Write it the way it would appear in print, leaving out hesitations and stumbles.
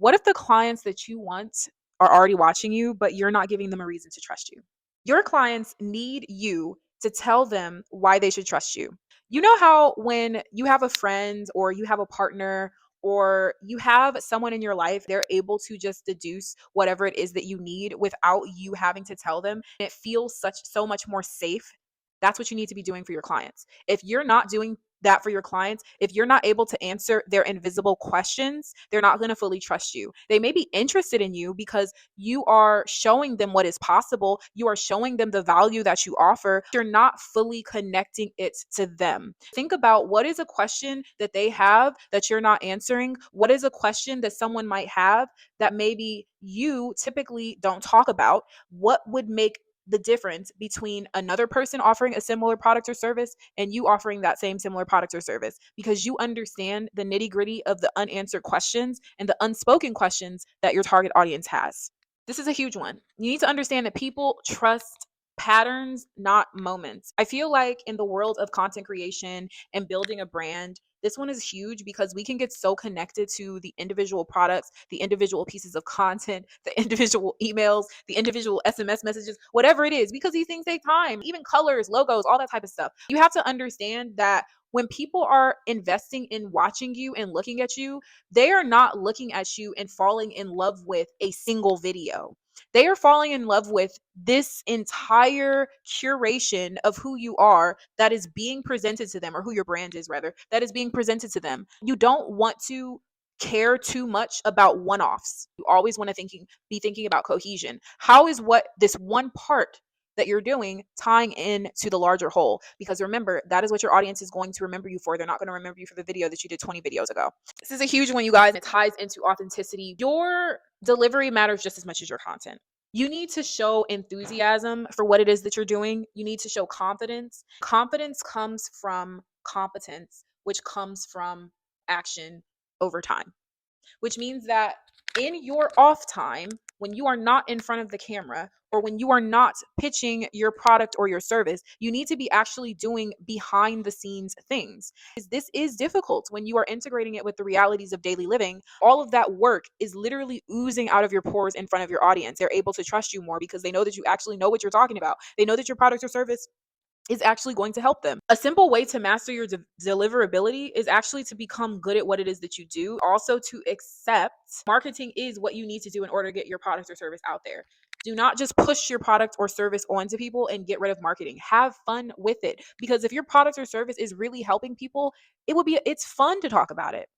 What if the clients that you want are already watching you, but you're not giving them a reason to trust you? Your clients need you to tell them why they should trust you. You know how when you have a friend or you have a partner or you have someone in your life, they're able to just deduce whatever it is that you need without you having to tell them. It feels so much more safe. That's what you need to be doing for your clients. If you're not doing that for your clients, if you're not able to answer their invisible questions, they're not going to fully trust you. They may be interested in you because you are showing them what is possible. You are showing them the value that you offer. You're not fully connecting it to them. Think about what is a question that they have that you're not answering? What is a question that someone might have that maybe you typically don't talk about? What would make the difference between another person offering a similar product or service and you offering that same similar product or service, because you understand the nitty gritty of the unanswered questions and the unspoken questions that your target audience has. This is a huge one. You need to understand that people trust patterns, not moments. I feel like in the world of content creation and building a brand, this one is huge because we can get so connected to the individual products, the individual pieces of content, the individual emails, the individual SMS messages, whatever it is, because these things take time, even colors, logos, all that type of stuff. You have to understand that when people are investing in watching you and looking at you, they are not looking at you and falling in love with a single video. They are falling in love with this entire curation of who you are that is being presented to them, or who your brand is, rather, that is being presented to them. You don't want to care too much about one-offs. You always want to be thinking about cohesion. How is what this one part that you're doing tying in to the larger whole? Because remember, that is what your audience is going to remember you for. They're not going to remember you for the video that you did 20 videos ago. This is a huge one, you guys. It ties into authenticity. Your delivery matters just as much as your content. You need to show enthusiasm for what it is that you're doing. You need to show confidence. Confidence comes from competence, which comes from action over time, which means that in your off time, when you are not in front of the camera or when you are not pitching your product or your service, you need to be actually doing behind the scenes things. This is difficult when you are integrating it with the realities of daily living. All of that work is literally oozing out of your pores in front of your audience. They're able to trust you more because they know that you actually know what you're talking about. They know that your product or service is actually going to help them. A simple way to master your deliverability is actually to become good at what it is that you do. Also, to accept marketing is what you need to do in order to get your product or service out there. Do not just push your product or service onto people and get rid of marketing. Have fun with it, because if your product or service is really helping people, it's fun to talk about it.